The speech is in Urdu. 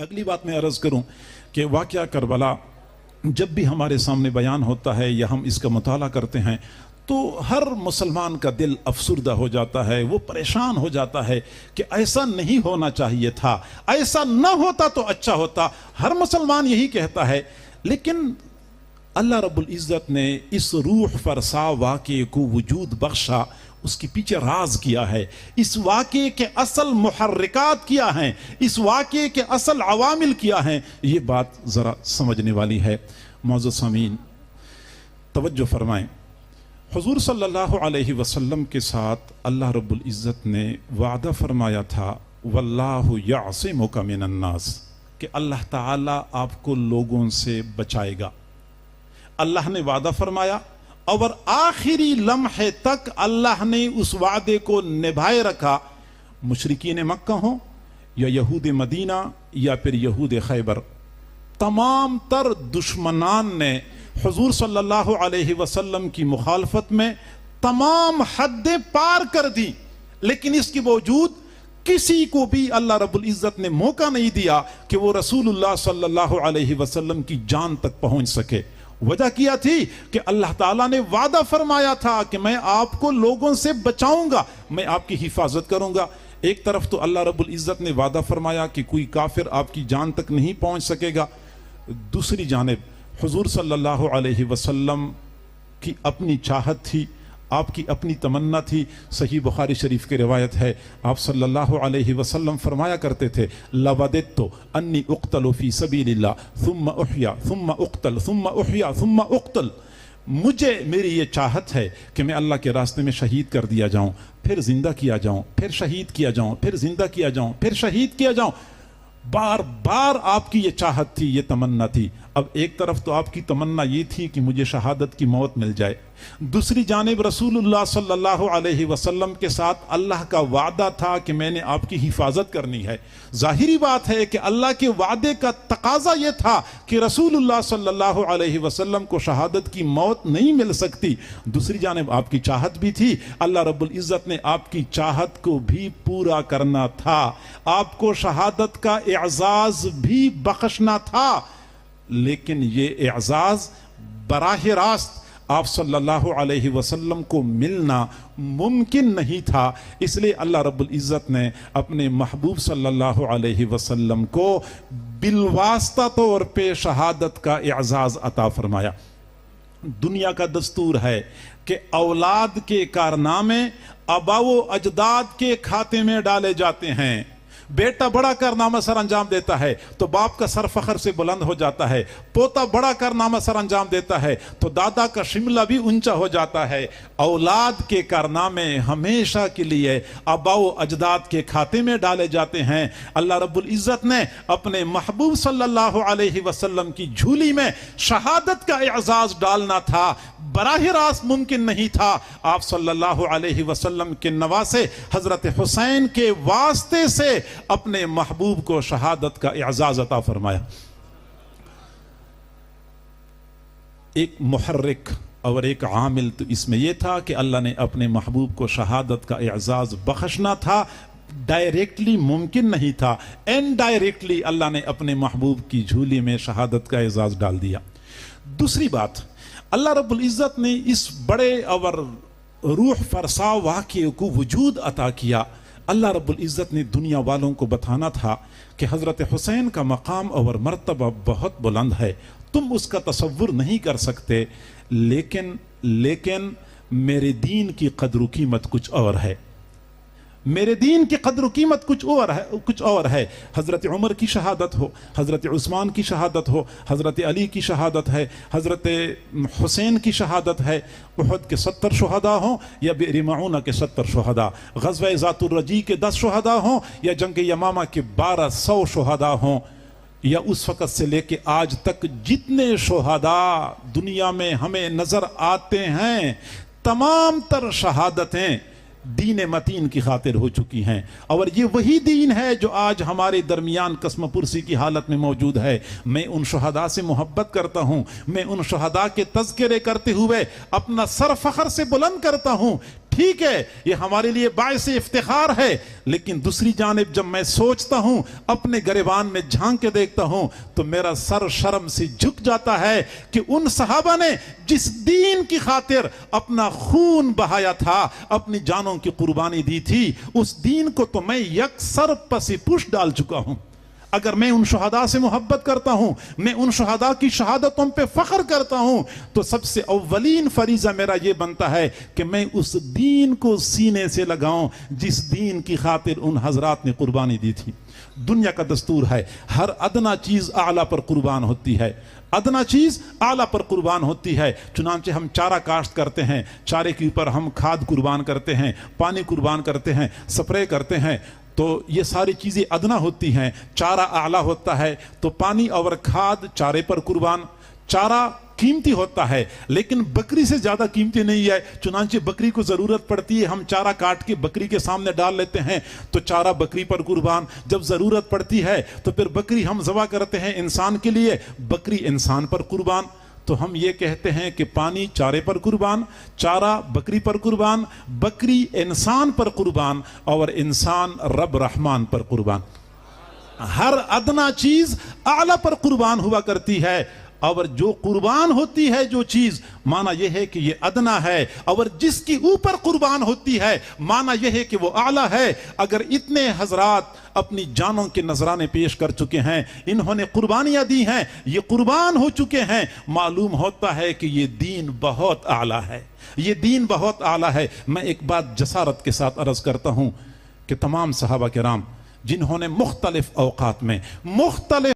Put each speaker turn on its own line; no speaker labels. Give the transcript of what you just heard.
اگلی بات میں عرض کروں کہ واقعہ کربلا جب بھی ہمارے سامنے بیان ہوتا ہے یا ہم اس کا مطالعہ کرتے ہیں تو ہر مسلمان کا دل افسردہ ہو جاتا ہے، وہ پریشان ہو جاتا ہے کہ ایسا نہیں ہونا چاہیے تھا، ایسا نہ ہوتا تو اچھا ہوتا۔ ہر مسلمان یہی کہتا ہے، لیکن اللہ رب العزت نے اس روح فرسا واقعے کو وجود بخشا، اس کے پیچھے راز کیا ہے، اس واقعے کے اصل محرکات کیا ہیں، اس واقعے کے اصل عوامل کیا ہیں، یہ بات ذرا سمجھنے والی ہے۔ معزز سامعین توجہ فرمائیں، حضور صلی اللہ علیہ وسلم کے ساتھ اللہ رب العزت نے وعدہ فرمایا تھا واللہ یعصمک من الناس، کہ اللہ تعالیٰ آپ کو لوگوں سے بچائے گا۔ اللہ نے وعدہ فرمایا اور آخری لمحے تک اللہ نے اس وعدے کو نبھائے رکھا۔ مشرکین مکہ ہوں یا یہود مدینہ یا پھر یہود خیبر، تمام تر دشمنان نے حضور صلی اللہ علیہ وسلم کی مخالفت میں تمام حدیں پار کر دی، لیکن اس کے باوجود کسی کو بھی اللہ رب العزت نے موقع نہیں دیا کہ وہ رسول اللہ صلی اللہ علیہ وسلم کی جان تک پہنچ سکے۔ وجہ کیا تھی کہ اللہ تعالیٰ نے وعدہ فرمایا تھا کہ میں آپ کو لوگوں سے بچاؤں گا، میں آپ کی حفاظت کروں گا۔ ایک طرف تو اللہ رب العزت نے وعدہ فرمایا کہ کوئی کافر آپ کی جان تک نہیں پہنچ سکے گا، دوسری جانب حضور صلی اللہ علیہ وسلم کی اپنی چاہت تھی، آپ کی اپنی تمنا تھی۔ صحیح بخاری شریف کی روایت ہے، آپ صلی اللہ علیہ وسلم فرمایا کرتے تھے لَوَدِدْتُ أَنِّي أُقْتَلُ فِي سَبِيلِ اللَّهِ ثُمَّ أُحْيَا ثُمَّ أُقْتَلْ ثُمَّ أُحْيَا ثُمَّ أُقْتَلْ، مجھے میری یہ چاہت ہے کہ میں اللہ کے راستے میں شہید کر دیا جاؤں، پھر زندہ کیا جاؤں، پھر شہید کیا جاؤں، پھر زندہ کیا جاؤں، پھر شہید کیا جاؤں۔ بار بار آپ کی یہ چاہت تھی، یہ تمنا تھی۔ اب ایک طرف تو آپ کی تمنا یہ تھی کہ مجھے شہادت کی موت مل جائے، دوسری جانب رسول اللہ صلی اللہ علیہ وسلم کے ساتھ اللہ کا وعدہ تھا کہ میں نے آپ کی حفاظت کرنی ہے۔ ظاہری بات ہے کہ اللہ کے وعدے کا تقاضا یہ تھا کہ رسول اللہ صلی اللہ علیہ وسلم کو شہادت کی موت نہیں مل سکتی، دوسری جانب آپ کی چاہت بھی تھی، اللہ رب العزت نے آپ کی چاہت کو بھی پورا کرنا تھا، آپ کو شہادت کا اعزاز بھی بخشنا تھا، لیکن یہ اعزاز براہ راست آپ صلی اللہ علیہ وسلم کو ملنا ممکن نہیں تھا، اس لیے اللہ رب العزت نے اپنے محبوب صلی اللہ علیہ وسلم کو بالواسطہ طور پہ شہادت کا اعزاز عطا فرمایا۔ دنیا کا دستور ہے کہ اولاد کے کارنامے آباء و اجداد کے کھاتے میں ڈالے جاتے ہیں۔ بیٹا بڑا کارنامہ سر انجام دیتا ہے تو باپ کا سر فخر سے بلند ہو جاتا ہے، پوتا بڑا کارنامہ سر انجام دیتا ہے تو دادا کا شملہ بھی اونچا ہو جاتا ہے۔ اولاد کے کارنامے ہمیشہ کے لیے آباء و اجداد کے کھاتے میں ڈالے جاتے ہیں۔ اللہ رب العزت نے اپنے محبوب صلی اللہ علیہ وسلم کی جھولی میں شہادت کا اعزاز ڈالنا تھا، براہ راست ممکن نہیں تھا۔ آپ صلی اللہ علیہ وسلم کے نواسے حضرت حسین کے واسطے سے اپنے محبوب کو شہادت کا اعزاز عطا فرمایا۔ ایک محرک اور ایک عامل تو اس میں یہ تھا کہ اللہ نے اپنے محبوب کو شہادت کا اعزاز بخشنا تھا، ڈائریکٹلی ممکن نہیں تھا، انڈائریکٹلی اللہ نے اپنے محبوب کی جھولی میں شہادت کا اعزاز ڈال دیا۔ دوسری بات، اللہ رب العزت نے اس بڑے اور روح فرسا واقعے کو وجود عطا کیا۔ اللہ رب العزت نے دنیا والوں کو بتانا تھا کہ حضرت حسین کا مقام اور مرتبہ بہت بلند ہے، تم اس کا تصور نہیں کر سکتے، لیکن میرے دین کی قدر و قیمت کچھ اور ہے، میرے دین کی قدر و قیمت کچھ اور ہے۔ حضرت عمر کی شہادت ہو، حضرت عثمان کی شہادت ہو، حضرت علی کی شہادت ہے، حضرت حسین کی شہادت ہے، احد کے 70 شہداء ہوں یا بئر معونہ کے 70 شہداء، غزوہ ذات الرجی کے 10 شہداء ہوں یا جنگ یمامہ کے 1200 شہداء ہوں، یا اس وقت سے لے کے آج تک جتنے شہداء دنیا میں ہمیں نظر آتے ہیں، تمام تر شہادتیں دین متین کی خاطر ہو چکی ہیں، اور یہ وہی دین ہے جو آج ہمارے درمیان قسم پرسی کی حالت میں موجود ہے۔ میں ان شہداء سے محبت کرتا ہوں، میں ان شہداء کے تذکرے کرتے ہوئے اپنا سر فخر سے بلند کرتا ہوں ٹھیک ہے یہ ہمارے لیے باعث افتخار ہے، لیکن دوسری جانب جب میں سوچتا ہوں، اپنے گریبان میں جھانک کے دیکھتا ہوں تو میرا سر شرم سے جھک جاتا ہے کہ ان صحابہ نے جس دین کی خاطر اپنا خون بہایا تھا، اپنی جانوں کی قربانی دی تھی، اس دین کو تو میں یکسر پس پش ڈال چکا ہوں۔ اگر میں ان شہداء سے محبت کرتا ہوں، میں ان شہداء کی شہادتوں پہ فخر کرتا ہوں، تو سب سے اولین فریضہ میرا یہ بنتا ہے کہ میں اس دین کو سینے سے لگاؤں جس دین کی خاطر ان حضرات نے قربانی دی تھی۔ دنیا کا دستور ہے ہر ادنا چیز اعلیٰ پر قربان ہوتی ہے، ادنا چیز اعلیٰ پر قربان ہوتی ہے۔ چنانچہ ہم چارہ کاشت کرتے ہیں، چارے کے اوپر ہم کھاد قربان کرتے ہیں، پانی قربان کرتے ہیں، سپرے کرتے ہیں، تو یہ ساری چیزیں ادنا ہوتی ہیں۔ چارہ اعلیٰ ہوتا ہے تو پانی اور کھاد چارے پر قربان۔ چارہ قیمتی ہوتا ہے لیکن بکری سے زیادہ قیمتی نہیں ہے، چنانچہ بکری کو ضرورت پڑتی ہے، ہم چارہ کاٹ کے بکری کے سامنے ڈال لیتے ہیں تو چارہ بکری پر قربان۔ جب ضرورت پڑتی ہے تو پھر بکری ہم ذبح کرتے ہیں انسان کے لیے، بکری انسان پر قربان۔ تو ہم یہ کہتے ہیں کہ پانی چارے پر قربان، چارہ بکری پر قربان، بکری انسان پر قربان، اور انسان رب رحمان پر قربان۔ ہر ادنا چیز اعلیٰ پر قربان ہوا کرتی ہے، اور جو قربان ہوتی ہے جو چیز، معنی یہ ہے کہ یہ ادنا ہے، اور جس کی اوپر قربان ہوتی ہے معنی یہ ہے کہ وہ اعلیٰ ہے۔ اگر اتنے حضرات اپنی جانوں کے نذرانے پیش کر چکے ہیں، انہوں نے قربانیاں دی ہیں، یہ قربان ہو چکے ہیں، معلوم ہوتا ہے کہ یہ دین بہت اعلیٰ ہے، یہ دین بہت اعلیٰ ہے۔ میں ایک بات جسارت کے ساتھ عرض کرتا ہوں کہ تمام صحابہ کرام جنہوں نے مختلف اوقات میں مختلف